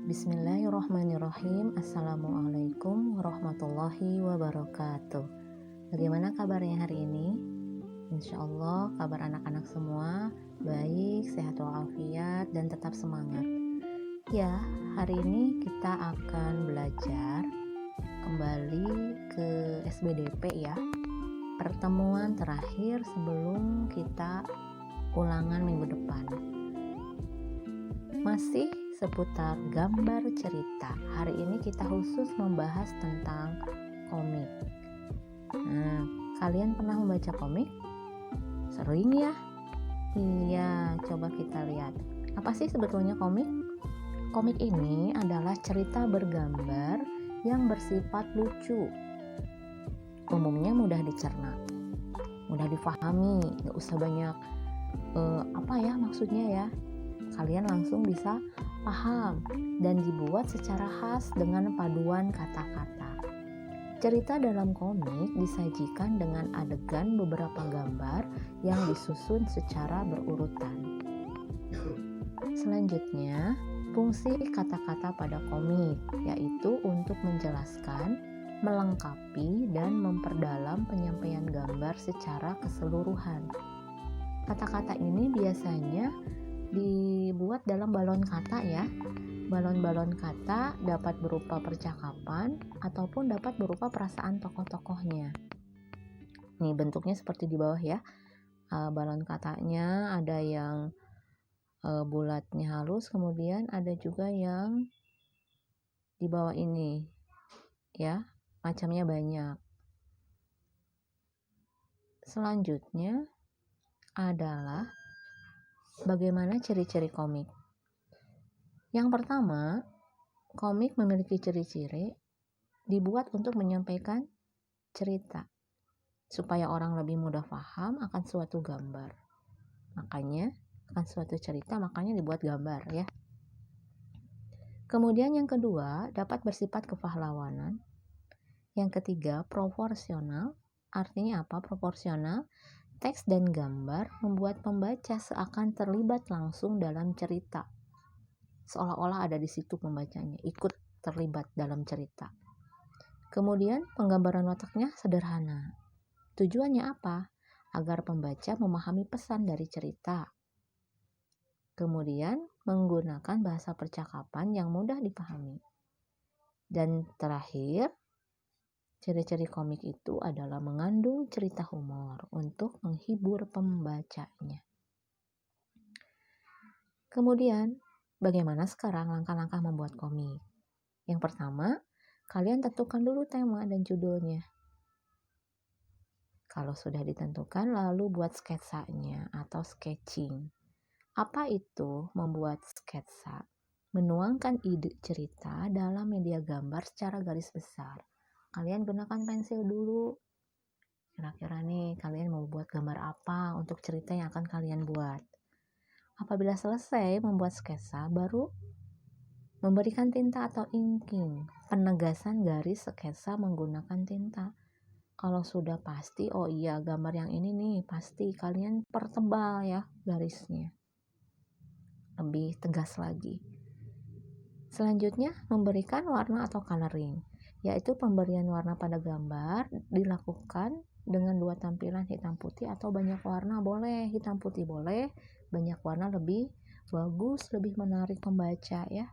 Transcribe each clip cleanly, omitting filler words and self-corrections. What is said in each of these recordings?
Bismillahirrahmanirrahim. Assalamualaikum warahmatullahi wabarakatuh. Bagaimana kabarnya hari ini? Insya Allah kabar anak-anak semua baik, sehat walafiat, dan tetap semangat. Ya, hari ini kita akan belajar kembali ke SBDP ya. Pertemuan terakhir sebelum kita ulangan minggu depan. Masih seputar gambar cerita. Hari ini kita khusus membahas tentang komik. Nah, kalian pernah membaca komik? Sering ya? Iya, coba kita lihat. Apa sih sebetulnya komik? Komik ini adalah cerita bergambar yang bersifat lucu. Umumnya mudah dicerna, mudah difahami, nggak usah banyak maksudnya ya. Kalian langsung bisa paham dan dibuat secara khas dengan paduan kata-kata. Cerita dalam komik disajikan dengan adegan beberapa gambar yang disusun secara berurutan. Selanjutnya, fungsi kata-kata pada komik yaitu untuk menjelaskan, melengkapi, dan memperdalam penyampaian gambar secara keseluruhan. Kata-kata ini biasanya dibuat dalam balon kata ya. Balon-balon kata dapat berupa percakapan ataupun dapat berupa perasaan tokoh-tokohnya. Nih bentuknya seperti di bawah ya. Balon katanya ada yang bulatnya halus, kemudian ada juga yang di bawah ini ya, macamnya banyak. Selanjutnya adalah bagaimana ciri-ciri komik. Yang pertama, komik memiliki ciri-ciri dibuat untuk menyampaikan cerita supaya orang lebih mudah paham akan suatu gambar. Makanya akan suatu cerita, makanya dibuat gambar ya. Kemudian yang kedua, dapat bersifat kepahlawanan. Yang ketiga, proporsional. Artinya apa? Proporsional. Teks dan gambar membuat pembaca seakan terlibat langsung dalam cerita. Seolah-olah ada di situ pembacanya, ikut terlibat dalam cerita. Kemudian penggambaran wataknya sederhana. Tujuannya apa? Agar pembaca memahami pesan dari cerita. Kemudian menggunakan bahasa percakapan yang mudah dipahami. Dan terakhir, ciri-ciri komik itu adalah mengandung cerita humor untuk menghibur pembacanya. Kemudian, bagaimana sekarang langkah-langkah membuat komik? Yang pertama, kalian tentukan dulu tema dan judulnya. Kalau sudah ditentukan, lalu buat sketsanya atau sketching. Apa itu membuat sketsa? Menuangkan ide cerita dalam media gambar secara garis besar. Kalian gunakan pensil dulu. Kira-kira nih kalian mau buat gambar apa untuk cerita yang akan kalian buat. Apabila selesai membuat sketsa, baru memberikan tinta atau inking. Penegasan garis sketsa menggunakan tinta. Kalau sudah pasti, oh iya gambar yang ini nih pasti, kalian pertebal ya garisnya. Lebih tegas lagi. Selanjutnya memberikan warna atau coloring. Yaitu pemberian warna pada gambar dilakukan dengan dua tampilan hitam putih atau banyak warna boleh, hitam putih boleh, banyak warna lebih bagus, lebih menarik pembaca ya.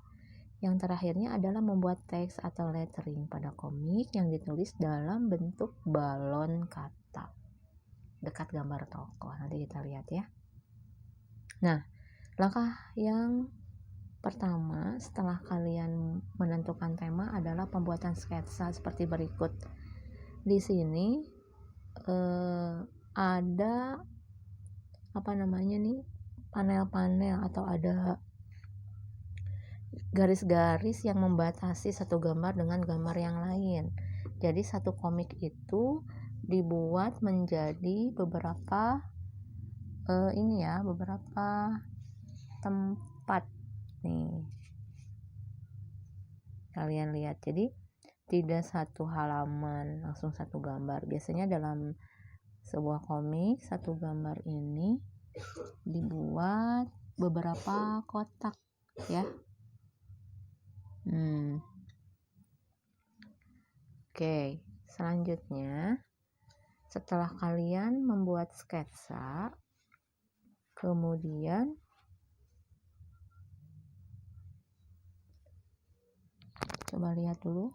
Yang terakhirnya adalah membuat teks atau lettering pada komik yang ditulis dalam bentuk balon kata dekat gambar tokoh. Nanti kita lihat ya. Nah, langkah yang pertama setelah kalian menentukan tema adalah pembuatan sketsa seperti berikut. Di sini ada panel-panel atau ada garis-garis yang membatasi satu gambar dengan gambar yang lain. Jadi satu komik itu dibuat menjadi beberapa beberapa tempat nih. Kalian lihat, jadi tidak satu halaman langsung satu gambar. Biasanya dalam sebuah komik satu gambar ini dibuat beberapa kotak ya. Oke, selanjutnya setelah kalian membuat sketsa, kemudian coba lihat dulu.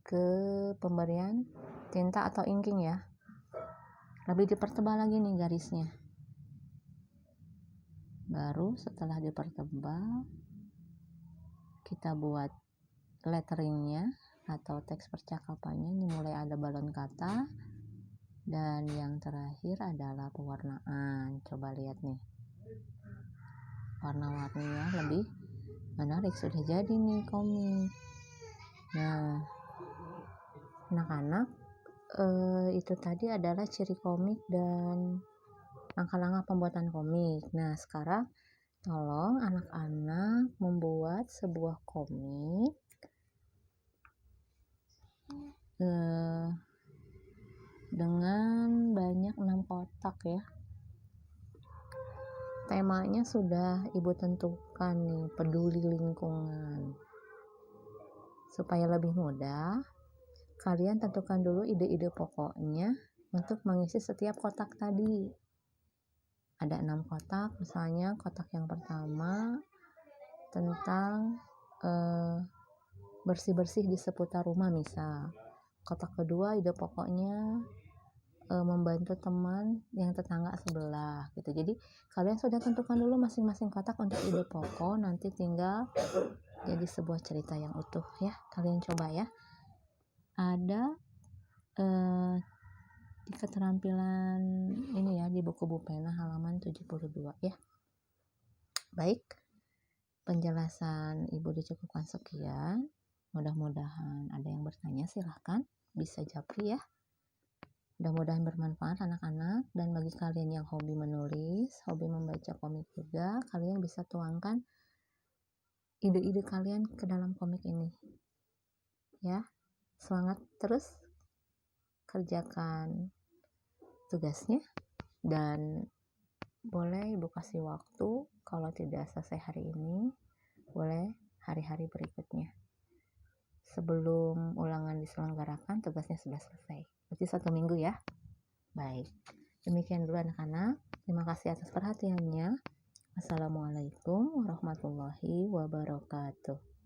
Ke pemberian tinta atau inking ya. Lebih dipertebal lagi nih garisnya. Baru setelah dipertebal, kita buat letteringnya atau teks percakapannya. Ini mulai ada balon kata. Dan yang terakhir adalah pewarnaan. Coba lihat nih. Warna-warninya lebih menarik. Sudah jadi nih komik. Nah, anak-anak, itu tadi adalah ciri komik dan langkah-langkah pembuatan komik. Nah, sekarang tolong anak-anak membuat sebuah komik dengan banyak 6 kotak ya. Temanya sudah Ibu tentukan nih, peduli lingkungan. Supaya lebih mudah, kalian tentukan dulu ide-ide pokoknya untuk mengisi setiap kotak tadi. Ada 6 kotak, misalnya kotak yang pertama tentang bersih-bersih di seputar rumah misal. Kotak kedua ide pokoknya membantu teman yang tetangga sebelah gitu. Jadi kalian sudah tentukan dulu masing-masing kotak untuk ide pokok, nanti tinggal jadi sebuah cerita yang utuh ya. Kalian coba ya. Ada di keterampilan ini ya, di buku Bu Pena halaman 72 ya. Baik, penjelasan Ibu dicukupkan sekian. Mudah-mudahan ada yang bertanya, silahkan bisa japri ya. Mudah-mudahan bermanfaat anak-anak, dan bagi kalian yang hobi menulis, hobi membaca komik juga, kalian bisa tuangkan ide-ide kalian ke dalam komik ini ya. Semangat terus kerjakan tugasnya, dan boleh Ibu kasih waktu, kalau tidak selesai hari ini boleh hari-hari berikutnya. Sebelum ulangan diselenggarakan, tugasnya sudah selesai. Berarti 1 minggu ya. Baik, demikian dulu anak-anak. Terima kasih atas perhatiannya. Assalamualaikum warahmatullahi wabarakatuh.